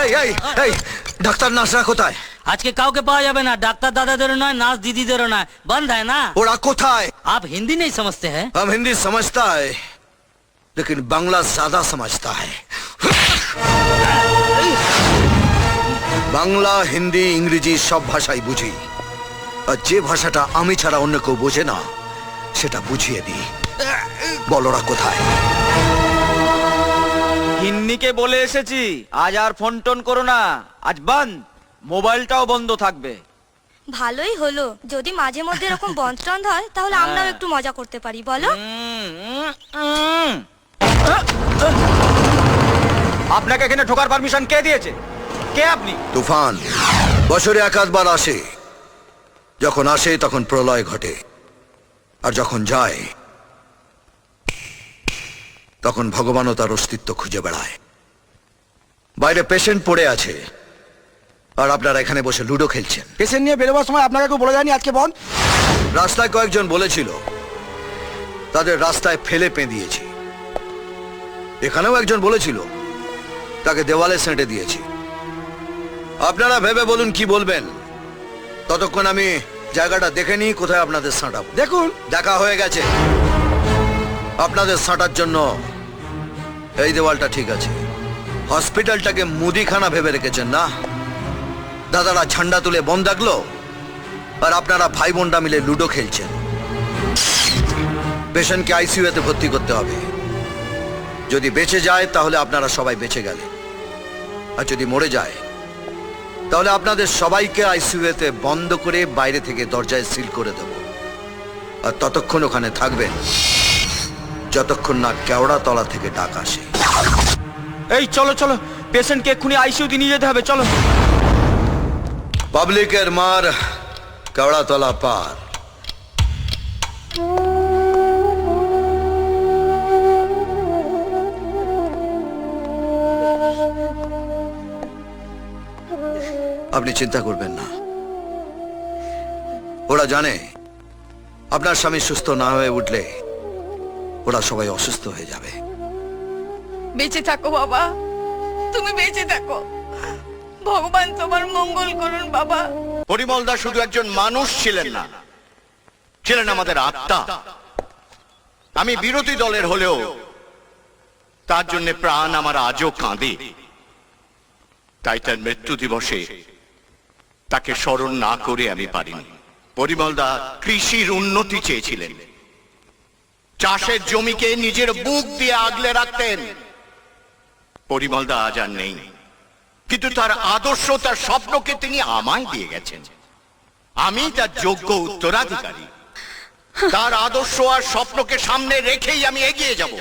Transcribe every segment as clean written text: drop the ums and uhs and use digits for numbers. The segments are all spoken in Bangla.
এই এই এই ডাক্তার নার্সরা কোথায়? আজকে কাউকে পাওয়া যাবে না, ডাক্তার দাদাদেরও নয়, নার্স দিদিদেরও নয়, বন্ধ है ना। ওরা কোথায়? आप हिंदी नहीं समझते हैं? हम हिंदी समझता है लेकिन बांग्ला ज्यादा समझता है। বাংলা, হিন্দি, ইংরেজি সব ভাষাই বুঝি, আর যে ভাষাটা আমি ছাড়া অন্য কেউ বোঝে না সেটা বুঝিয়ে দিই। বলোরা কোথায়? হিন্নিকে বলে এসেছি আজ আর ফোন টোন করো না, আজ বন্ধ, মোবাইলটাও বন্ধ থাকবে। ভালোই হলো, যদি মাঝে মধ্যে এরকম বন্ধ টন্ধ হয় তাহলে আমরাও একটু মজা করতে পারি, বলো? আপনাকে এখানে ঢোকার পারমিশন কে দিয়েছে? কে আপনি? তুফান বছরে একাধবার আসে, যখন আসে তখন প্রলয় ঘটে, আর যখন যায় তখন ভগবানও তার অস্তিত্ব খুঁজে বেড়ায়। বাইরে পেশেন্ট পড়ে আছে আর আপনারা এখানে বসে লুডো খেলছেন। পেশেন্ট নিয়ে বেরোবার সময় আপনাকে কেউ বলে যায়নি আজকে বন্ধ? রাস্তায় কয়েকজন বলেছিল, তাদের রাস্তায় ফেলে পেঁদিয়েছি। এখানেও একজন বলেছিল, তাকে দেওয়ালে সেঁটে দিয়েছি। আপনারা ভেবে বলুন কি বলবেন, ততক্ষণ আমি জায়গাটা দেখে নিই কোথায় আপনাদের সাঁটাবো। দেখুন, দেখা হয়ে গেছে। আপনাদের সাঁটার জন্য এই দেওয়ালটা ঠিক আছে, হসপিটালটাকে মুদিখানা ভেবে রেখেছেন না? দাদারা ঝান্ডা তুলে বন্ধ রাখলো আর আপনারা ভাই বোনরা মিলে লুডো খেলছেন। পেশেন্টকে আইসিইউতে ভর্তি করতে হবে। যদি বেঁচে যায় তাহলে আপনারা সবাই বেঁচে গেলেন, আর যদি মরে যায় তাহলে আপনাদের সবাইকে আইসিইউতে বন্ধ করে বাইরে থেকে দরজায় সিল করে দেব। আর ততক্ষণ ওখানে থাকবেন যতক্ষণ না কেওড়াতলা থেকে ডাক আসে। এই চলো চলো, পেশেন্টকে এক্ষুনি আইসিইউতে নিয়ে যেতে হবে, চলো। পাবলিকের মার কেওড়াতলা পার। আপনি চিন্তা করবেন না, ওরা জানে আপনার স্বামী সুস্থ না হয়ে উঠলে ওরা সবাই অসুস্থ হয়ে যাবে। বেঁচে থাকো বাবা, তুমি বেঁচে থাকো, ভগবান তোমার মঙ্গল করুন বাবা। পরিমল দা শুধু একজন মানুষ ছিলেন না, ছিলেন আমাদের আত্মা। আমি বিরোধী দলের হলেও তার জন্য প্রাণ আমার আজও কাঁদে। তাই তার মৃত্যু দিবসে তাকে স্মরণ না করে আমি পারিনি। পরিমল দা কৃষির উন্নতি চেয়েছিলেন, চাষের জমিকে নিজের বুক দিয়ে আগলে রাখতেন। পরিমল দা আজ আর নেই, কিন্তু তার আদর্শ, তার স্বপ্নকে তিনি আমায় দিয়ে গেছেন। আমি তার যোগ্য উত্তরাধিকারী। তার আদর্শ আর স্বপ্নকে সামনে রেখেই আমি এগিয়ে যাব।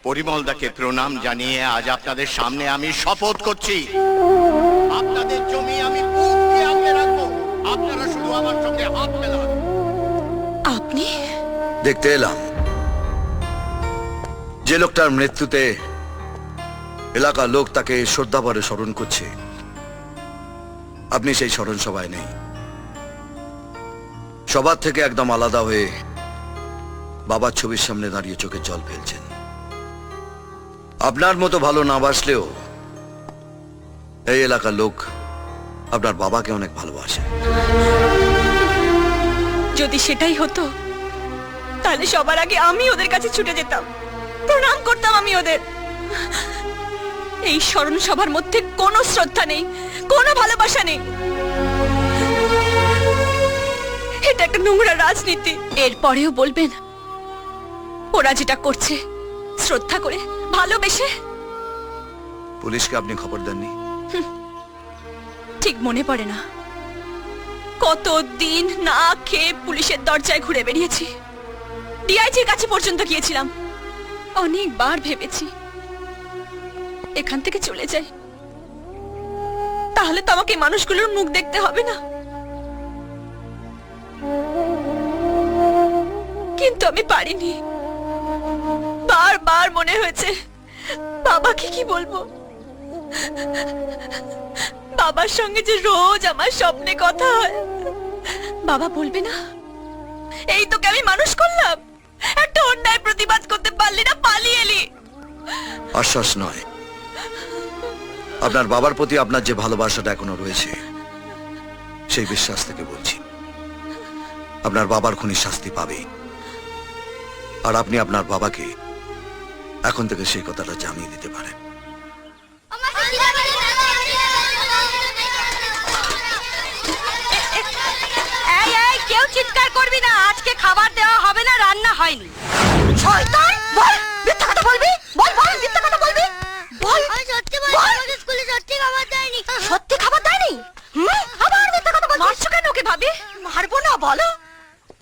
পরিমল দাকে প্রণাম জানিয়ে আজ আপনাদের সামনে আমি শপথ করছি, আপনাদের জমি আমি বুক দিয়ে আগলে রাখবো। আপনারা শুধু আমার সঙ্গে হাত মেলান। আপনি? দেখতে এলাম যে লোকটার মৃত্যুতে এলাকার লোক তাকে শ্রদ্ধাভরে স্মরণ করছে, আপনি সেই স্মরণ সভায় নেই। সবার থেকে একদম আলাদা হয়ে বাবার ছবির সামনে দাঁড়িয়ে চোখে জল ফেলছেন। আপনার মতো ভালো না বাসলেও এই এলাকার লোক আপনার বাবাকে অনেক ভালোবাসে। যদি সেটাই হতো তাহলে সবার আগে আমি ওদের কাছে ছুটে যেতাম, প্রণাম করতাম আমি ওদের। এই স্মরণ সভার মধ্যে কোনো শ্রদ্ধা নেই, কোনো ভালোবাসা নেই। এটা একটা নোংরা রাজনীতি। এরপরেও বলবেন ওরা যেটা করছে শ্রদ্ধা করে, ভালোবেসে? পুলিশকে আপনি খবর দেননি? ঠিক মনে পড়ে না, কতদিন না খেয়ে পুলিশের দরজায় ঘুরে বেরিয়েছি, ডিআইজির কাছে পর্যন্ত গিয়েছিলাম। অনেকবার ভেবেছি এখান থেকে চলে যাই, তাহলে তো আমাকে মানুষগুলোর মুখ দেখতে হবে না। কিন্তু আমি পারিনি। বারবার মনে হয়েছে বাবাকে কি বলবো, বাবার সঙ্গে যে রোজ আমার স্বপ্নে কথা হয়। বাবা বলবে না এই তোকে আমি মানুষ করলাম, একটা অন্যায় প্রতিবাদ করতে পারলি না, পালিয়ে এলি। আশ্বাস নয়, আপনার বাবার প্রতি আপনার যে ভালোবাসাটা এখনো রয়েছে সেই বিশ্বাস থেকে বলছি আপনার বাবার খুনির শাস্তি পাবে, আর আপনি আপনার বাবাকে এখন থেকে সেই কথাটা জানিয়ে দিতে পারেন। এই এই কেউ চিৎকার করবি না, আজকে খাবার দেওয়া হবে না, রান্না হয়নি। শয়তান, বল মিথ্যা কথা বলবি, বল বল মিথ্যা কথা বলবি, বল। আমি সত্যি বলছি, আমাদের স্কুলে সত্যি খাবার দেয়নি। সত্যি খাবার দেয়নি? আবার মিথ্যা কথা বলছিস? মারছো কেন ওকে ভাবি? মারবো না বলো।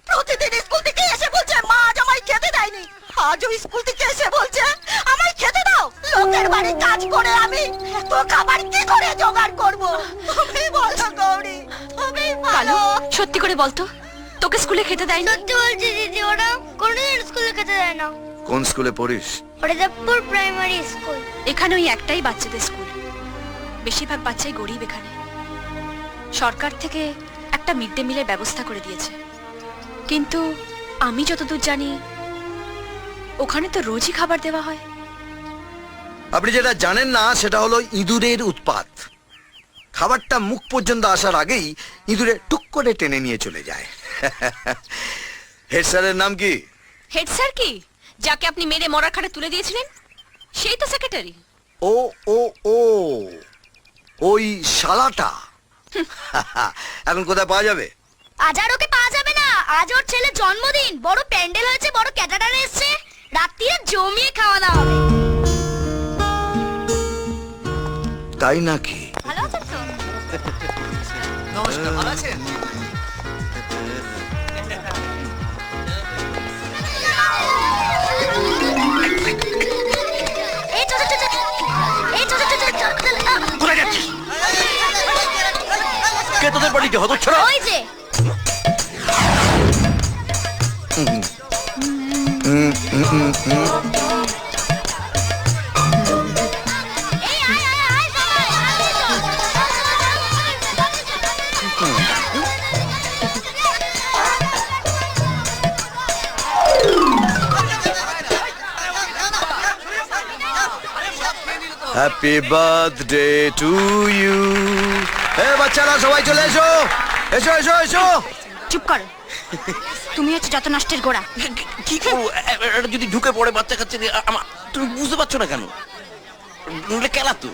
প্রতিদিন স্কুল থেকে এসে বলছে মা আজ আমায় খেতে দেয়নি, আজও স্কুল থেকে এসে বলছে আমায় খেতে দাও। লোকের বাড়ি কাজ করে আমি এত খাবার কি করে জোগাড় করব? তুমি বলো গৌরী, তুমি বলো। সত্যি করে বলতো, তোকে স্কুলে খেতে দেয়নি? সত্যি বলছি দিদি, ওরা কোনোদিন স্কুলে খেতে দেয় না। কোন স্কুলে পড়িস? Haridevpur primary school. এখানে ওই একটাই বাচ্চাদের স্কুল, বেশিরভাগ বাচ্চাই গরিব। এখানে সরকার থেকে একটা মিড ডে মিলের ব্যবস্থা করে দিয়েছে, কিন্তু আমি যতদূর জানি ওখানে তো রোজই খাবার দেওয়া হয়। আপনি যেটা জানেন না সেটা হলো ইঁদুরের উৎপাত। খাবারটা মুখ পর্যন্ত আসার আগেই ইঁদুরে টুক করে টেনে নিয়ে চলে যায়। হেড স্যারের নাম কি? হেড স্যার কি, যাকে আপনি মেরে মরার খাটে তুলে দিয়েছিলেন সেই তো সেক্রেটারি। ও ও ও, ওই শালাটা। এখন কোথায় পাওয়া যাবে? আজ আর ওকে পাওয়া যাবে না, আজ ওর ছেলে জন্মদিন, বড় প্যান্ডেল হয়েছে, বড় ক্যাটারার এসছে, রাত্রিরে জমিয়ে খাওয়া দাওয়া হবে। তাই নাকি? ভালো আছেন তো? নমস্কার, ভালো আছেন? এই চল চল চল, এই চল চল চল চল। কোথায় যাচ্ছিস? কে তোদের বাড়িতে হতচ্ছাড়া? ওই যে এই আয় আয় আয় সবাই, হ্যাপি বার্থডে টু ইউ। এ বাচ্চারা সবাই চলে এসো, এসো এসো এসো। চুপ করো, তুমি হচ্ছে যত নষ্টের গোড়া। কি করবো? এটা যদি ঢুকে পড়ে বাচ্চা কাচ্চা নিয়ে, তুমি বুঝতে পারছো না কেন? নইলে কেলা তো।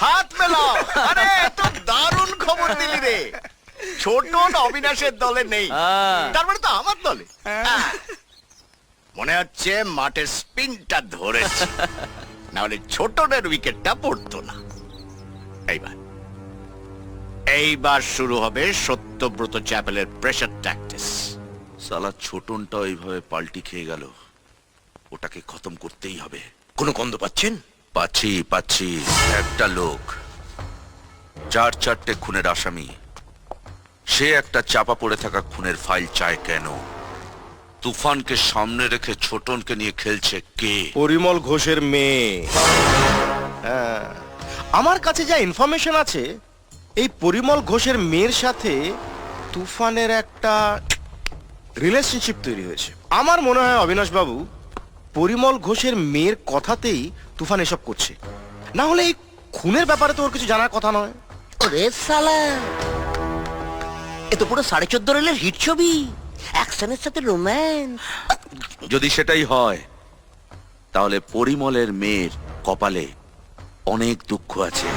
হাত মেলাও। আরে তো দারুণ খবর দিলি রে। ছোট অবিনাশের দলে নেই, তার মানে তো আমার দলে। মনে হচ্ছে মাঠের স্পিনটা ধরেছে, না হলে ছোটনের উইকেটটা পড়তো না। এইবার শুরু হবে সত্যব্রত চ্যাপেলের প্রেসার ট্যাকটিস। সালা ছোটনটা ওইভাবে পাল্টি খেয়ে গেল, ওটাকে খতম করতেই হবে। কোনো গন্ধ পাচ্ছেন? পাচ্ছি। একটা লোক, 4-4টে খুনের আসামি, সে একটা চাপা পড়ে থাকা খুনের ফাইল চায় কেন? তুফানকে সামনে রেখে ছোটনকে নিয়ে খেলছে কে? পরিমল ঘোষের মেয়ে। হ্যাঁ, আমার কাছে যা ইনফরমেশন আছে, এই পরিমল ঘোষের মেয়ের সাথে তুফানের একটা রিলেশনশিপ তৈরি হয়েছে। আমার মনে হয় অবিনাশ বাবু, পরিমল ঘোষের মেয়ের কথাতেই তুফান এসব করছে, না হলে এই খুনের ব্যাপারে তো ওর কিছু জানার কথা নয়। ওরে সালা, এ তো পুরো 14.5 রেলের হিট ছবি, অ্যাকশনের সাথে রোম্যান্স। যদি সেটাই হয়, তাহলে পরিমলের মেয়ের কপালে অনেক দুঃখ আছে।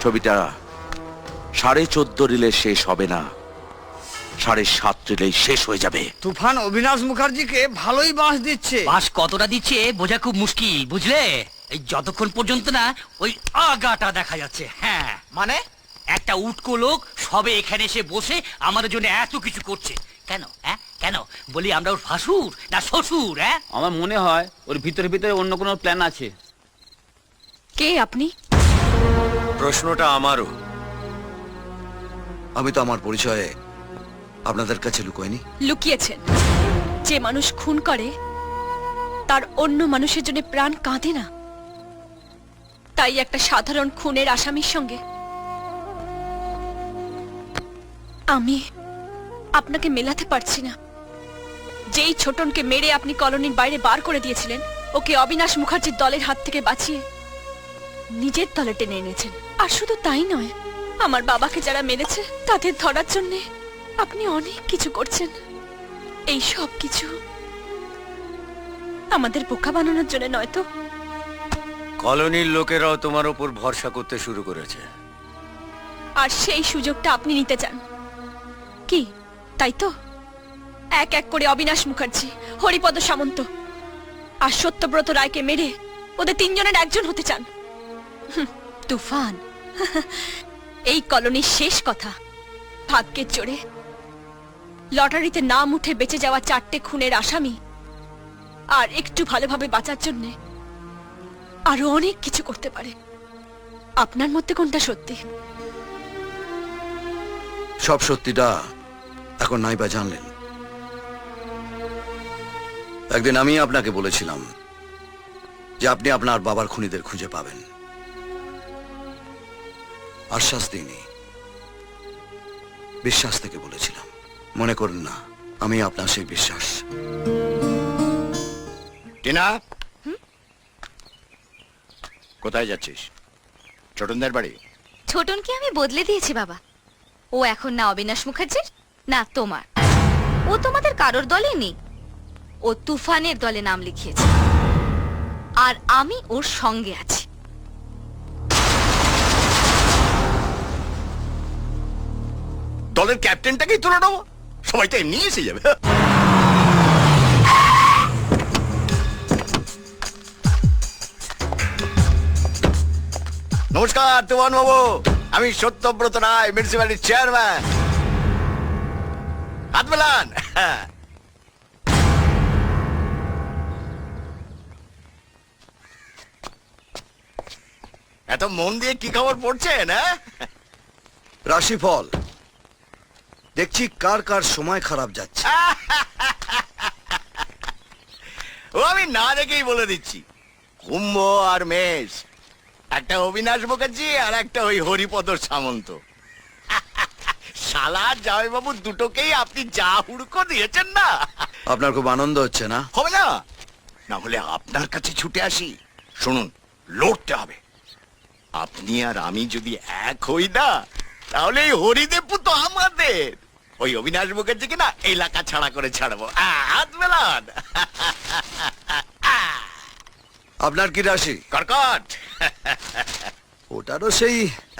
ছবিটা 14.5 রিলে শেষ হবে না, 7.5 রিলেই শেষ হয়ে যাবে। তুফান অবিনাশ মুখার্জিকে ভালোই বাঁশ দিচ্ছে। বাস কতটা দিচ্ছে বোঝা খুব মুশকিল, বুঝলে? এই যতক্ষণ পর্যন্ত না ওই আগাটা দেখা যাচ্ছে। হ্যাঁ, মানে একটা উটকো লোক সবে এখানে এসে বসে আমাদের জন্য এত কিছু করছে কেন? হ্যাঁ কেন? বলি আমরা ওর ভাসুর না শ্বশুর? হ্যাঁ আমার মনে হয় ওর ভিতরে ভিতরে অন্য কোনো প্ল্যান আছে। কে আপনি? প্রশ্নটা আমারও। আমি তো আমার পরিচয়ে আপনাদের কাছে লুকোয়নি। লুকিয়েছেন। যে মানুষ খুন করে তার অন্য মানুষের জন্য প্রাণ কাঁদে না, তাই একটা সাধারণ খুনের আসামির সঙ্গে আমি আপনাকে মেলাতে পারছি না। যেই ছোটনকে মেরে আপনি কলোনির বাইরে বার করে দিয়েছিলেন, ওকে অবিনাশ মুখার্জির দলের হাত থেকে বাঁচিয়ে নিজের দলে টেনে এনেছেন। আর শুধু তাই নয়, আমার বাবাকে যারা মেরেছে তাদের ধরার জন্য আপনি অনেক কিছু করছেন। এই সব কিছু আমাদের বোকা বানানোর জন্য নয় তো? কলোনির লোকেরাও তোমার উপর ভরসা করতে শুরু করেছে। আর সেই সুযোগটা আপনি নিতে চান কি, তাই তো? এক এক করে অবিনাশ মুখার্জি, হরিপদ সামন্ত আর সত্যব্রত রায়কে মেরে ওদের তিনজনের একজন হতে চান। তুফান এই কলোনির শেষ কথা। ভাগ্যের জোরে লটারিতে নাম উঠে বেঁচে যাওয়া 4টে খুনের আসামি আর একটু ভালোভাবে বাঁচার জন্য আরো অনেক কিছু করতে পারে। আপনার মধ্যে কোনটা সত্যি? সব সত্যিটা এখন নাই বা জানলেন। একদিন আমি আপনাকে বলেছিলাম যে আপনি আপনার বাবার খুনিদের খুঁজে পাবেন। আশ্বাস দিইনি, বিশ্বাস থেকে বলেছিলাম। মনে করুন না আমি আপনার সেই বিশ্বাস। টিনা, কোথায় যাচ্ছিস? ছোটনদের বাড়ি? ছোটনকে আমি বদলে দিয়েছি বাবা। ও এখন না অবিনাশ মুখার্জির না তোমার। ও তোমাদের কারোর দলে নেই। ও তুফানের দলে নাম লিখিয়েছে, আর আমি ওর সঙ্গে আছি। দলের ক্যাপ্টেনটাকেই তুলে নেবো? সবাই তো এমনি এসে যাবে। নমস্কার তুমান বাবু, আমি সত্যব্রত রায়, মিউনিসিপ্যালিটির চেয়ারম্যান। হাত মেলান। এত মন দিয়ে কি খবর পড়ছেন? হ্যাঁ, রাশিফল দেখছি কার কার সময় খারাপ যাচ্ছে। ও আমি না দেখেই বলে দিচ্ছি, কুম্ভ আর মেষ, একটা অবিনাশ মুখার্জি আর একটা ওই হরিপদ সামন্ত। শালা জামাইবাবু দুটোকেই আপনি যা হুড়কো দিয়েছেন না। আপনার খুব আনন্দ হচ্ছে না? হবে না, না হলে আপনার কাছে ছুটে আসি। শুনুন, লড়তে হবে। আপনি আর আমি যদি এক হই না, তাহলে এই হরিদেবপু তো আমাদের। ওই অবিনাশ মুখার্জিকে না এলাকা ছাড়া করে ছাড়বো। হাত মেলান। আপনার কি রাশি? কর্কট। ওটারও সেই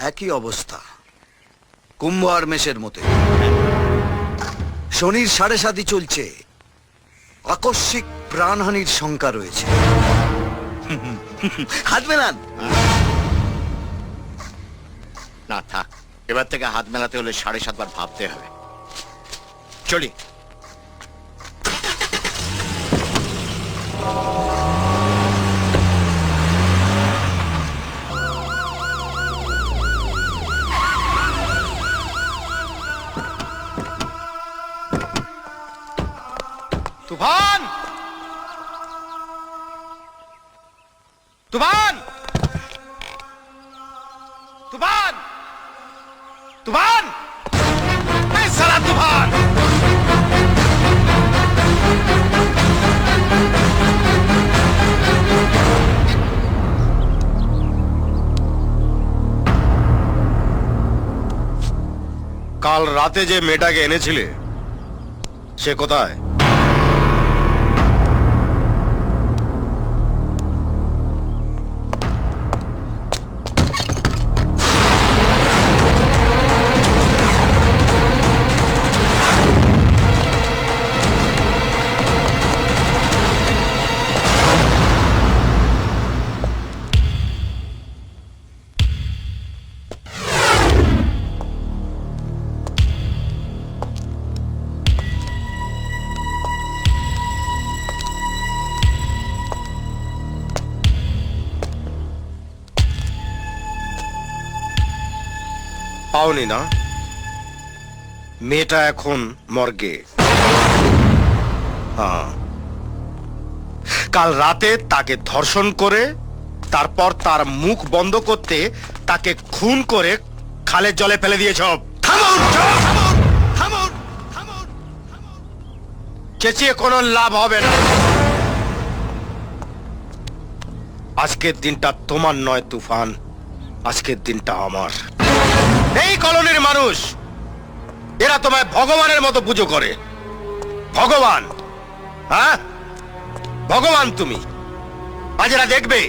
একই অবস্থা, কুম্ভ আর মেষের মতো। শনির 7.5 চলছে, আকস্মিক প্রাণহানির শঙ্কা রয়েছে। হাত মেলান। না থাক, এবার থেকে হাত মেলাতে হলে 7.5 বার ভাবতে হবে। চলি। তুফান, তুফান, তুফান, তুফান, এই সালা তুফান। কাল রাতে যে মেয়েটাকে এনেছিলে সে কোথায়? পাওনি না? মেয়েটা এখন মর্গে। হ্যাঁ, কাল রাতে তাকে ধর্ষণ করে তারপর তার মুখ বন্ধ করতে তাকে খুন করে খালের জলে ফেলে দিয়েছ। চেঁচিয়ে কোনো লাভ হবে না। আজকের দিনটা তোমার নয় তুফান, আজকের দিনটা আমার। এই কলোনির মানুষ এরা তোমায় ভগবানের মতো পুজো করে। ভগবান, হ্যাঁ ভগবান তুমি। আজ এরা দেখবে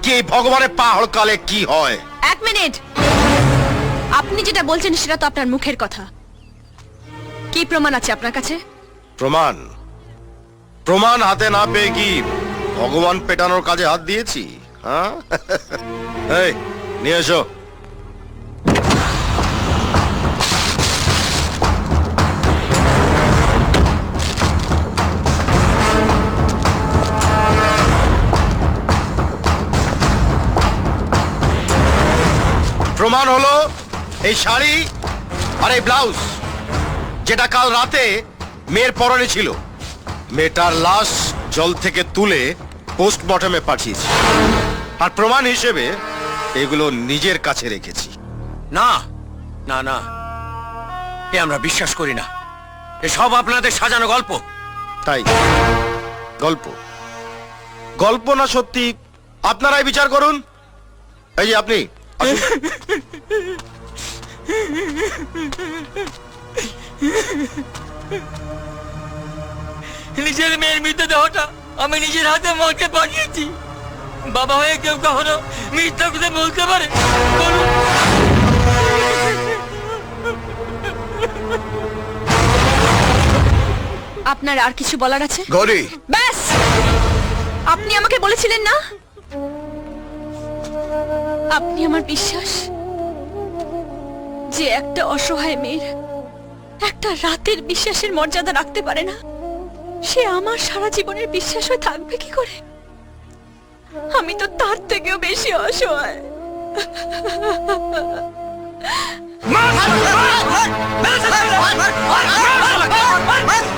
কি এই ভগবানের পা হড়কালে কি হয়। 1 মিনিট, আপনি যেটা বলছেন সেটা তো আপনার মুখের কথা, কি প্রমাণ আছে আপনার কাছে? প্রমাণ? প্রমাণ হাতে না পেয়ে কি ভগবান পেটানোর কাজে হাত দিয়েছি? হ্যাঁ, এই নিয়ে এসো। প্রমাণ হলো এই শাড়ি আর এই ব্লাউজ, যেটা কাল রাতে মেয়ের পরনে ছিল। মেয়েটার লাশ জল থেকে তুলে পোস্টমর্টমে পাঠিয়েছি, আর প্রমাণ হিসেবে এগুলো নিজের কাছে রেখেছি। না না না, এ আমরা বিশ্বাস করি না। এসব আপনাদের সাজানো গল্প। তাই গল্প? গল্প না সত্যি আপনারাই বিচার করুন। এই যে আপনি আসুন। নিজের মেয়ের মৃতদেহটা আমি নিজের হাতে মরকে পাঠিয়েছি। বাবা হয়ে কেউ কখনো মিথ্যা কথা বলতে পারে? বলুন। আপনার আর কিছু বলার আছে? গৌরী, ব্যাস, আপনি আমাকে বলেছিলেন না আপনি আমার বিশ্বাস, যে একটা অসহায় মেয়ের একটা রাতের বিশ্বাসের মর্যাদা রাখতে পারে না, সে আমার সারা জীবনের বিশ্বাস হয়ে থাকবে কি করে? আমি তো তার থেকেও বেশি অসহায়।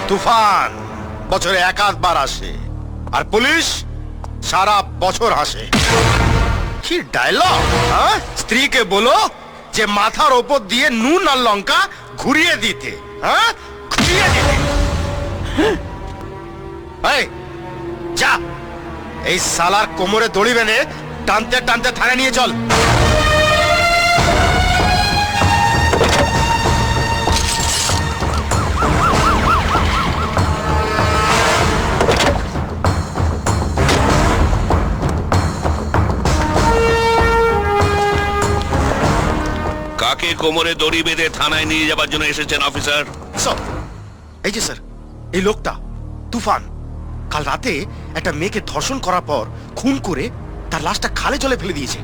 তুফান বছরে 1-8 আসে, আর পুলিশ সারা বছর হাসে। কি ডায়লগ! স্ত্রীকে বলো যে মাথার ওপর দিয়ে নুন আর লঙ্কা ঘুরিয়ে দিতে। হ্যাঁ, ঘুরিয়ে দিতে। এই, যা এই সালার কোমরে দড়ি বেঁধে টানতে টানতে থানায় নিয়ে চল। কাকে কোমরে দড়ি বেঁধে থানায় নিয়ে যাবার জন্য এসেছেন অফিসার? স্যার, এই যে স্যার, এই লোকটা তুফান কাল রাতে একটা মেয়েকে ধর্ষণ করার পর খুন করে তার লাশটা খালে জলে ফেলে দিয়েছে।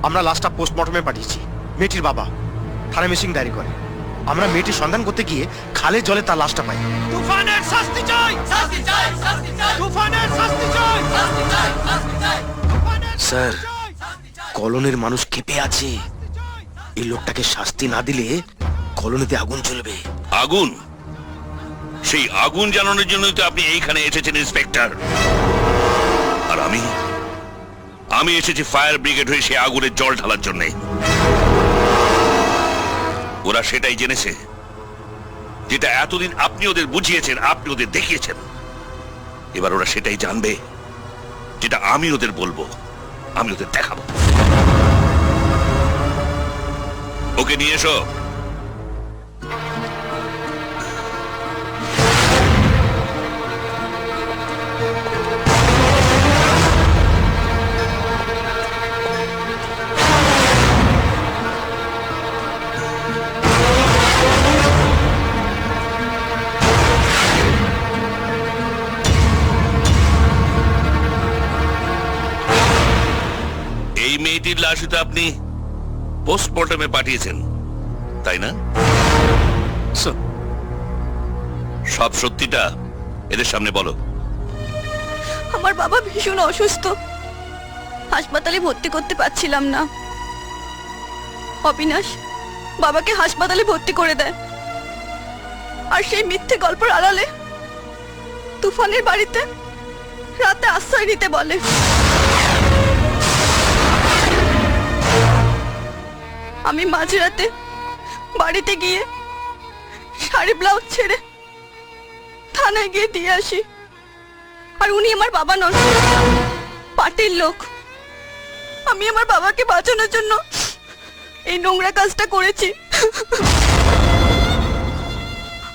আমরা লাশটা পোস্টমর্টমে পাঠিয়েছি। মেয়েটির বাবা থানায় মিসিং ডায়েরি করে। আমরা মেয়েটির সন্ধান করতে গিয়ে খালের জলে তার লাশটা পাই। তুফানের শাস্তি চাই, শাস্তি চাই, শাস্তি চাই, তুফানের শাস্তি চাই, শাস্তি চাই, শাস্তি চাই। স্যার, কলোনির মানুষ ক্ষেপে আছে। এই লোকটাকে শাস্তি না দিলে কলোনিতে আগুন জ্বলবে। আগুন? সেই আগুন জ্বালানোর জন্যই তো আপনি এইখানে এসেছেন ইন্সপেক্টর। আর আমি এসেছি ফায়ার ব্রিগেড হয়ে সেই আগুনের জল ঢালার জন্য। ওরা সেটাই জেনেছে যেটা এতদিন আপনি ওদের বুঝিয়েছেন, আপনি ওদের দেখিয়েছেন। এবার ওরা সেটাই জানবে যেটা আমি ওদের বলবো, আমি ওদের দেখাবো। ওকে নিয়ে এসো। এই মেয়েটির লাশই তো আপনি পোস্টমর্টমে পাঠিয়েছেন, তাই না? সব সত্যিটা এদের সামনে বলো। আমার বাবা ভীষণ অসুস্থ, হাসপাতালে ভর্তি করতে পারছিলাম না। অবিনাশ বাবাকে হাসপাতালে ভর্তি করে দেয় আর সেই মিথ্যে গল্পের আড়ালে তুফানের বাড়িতে রাতে আশ্রয় নিতে বলে। আমি মাঝরাতে বাড়িতে গিয়ে শাড়ি ব্লাউজ ছেড়ে থানায় গিয়ে দিয়ে আসি। আর উনি আমার বাবা নন, পার্টির লোক। আমি আমার বাবাকে বাঁচানোর জন্য এই নোংরা কাজটা করেছি।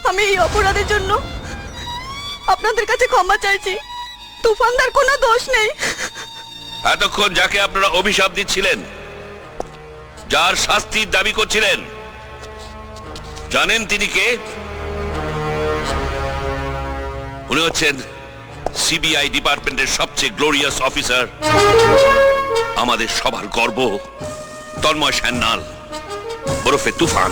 আমি এই অপরাধের জন্য আপনাদের কাছে ক্ষমা চাইছি। তুফানদার কোনো দোষ নেই। এতক্ষণ যাকে আপনারা অভিশাপ দিচ্ছিলেন, যার শাস্তির দাবি করছিলেন, জানেন তিনি কে? উনি হচ্ছেন সিবিআই ডিপার্টমেন্টের সবচেয়ে গ্লোরিয়াস অফিসার, আমাদের সবার গর্ব, তন্ময় সান্যাল ওরফে তুফান।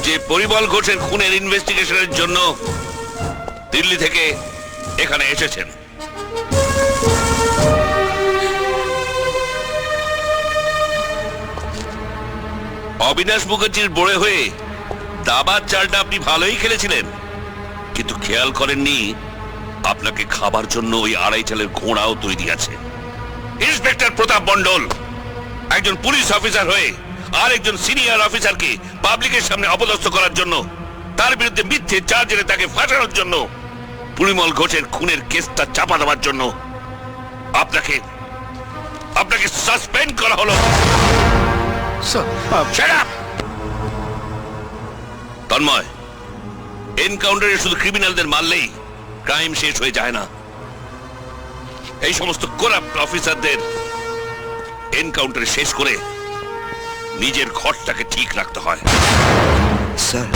যে পরিমল ঘোষের খুনের ইনভেস্টিগেশনের জন্য দিল্লি থেকে এখানে এসেছেন। অবিনাশ মুখার্জির বড়ে হয়ে দাবার চালটা আপনি ভালোই খেলেছিলেন, কিন্তু খেয়াল করেননি আপনাকে খাবার জন্য ওই 2.5 চালের ঘোড়াও তৈরি আছে। ইন্সপেক্টর প্রতাপ মণ্ডল একজন পুলিশ অফিসার হয়ে আর একজন সিনিয়র অফিসারকে পাবলিকের সামনে অপদস্থ করার জন্য, তার বিরুদ্ধে মিথ্যে চার্জ এনে তাকে ফাঁসানোর জন্য, পরিমল ঘোষের খুনের কেসটা চাপা দেওয়ার জন্য আপনাকে সাসপেন্ড করা হলো। Shut up! তন্ময়, এনকাউন্টারে শুধু ক্রিমিনালদের মারলেই ক্রাইম শেষ হয়ে যায় না। এই সমস্ত করাপ্ট অফিসারদের এনকাউন্টারে শেষ করে নিজের ঘরটাকে ঠিক রাখতে হয়। স্যার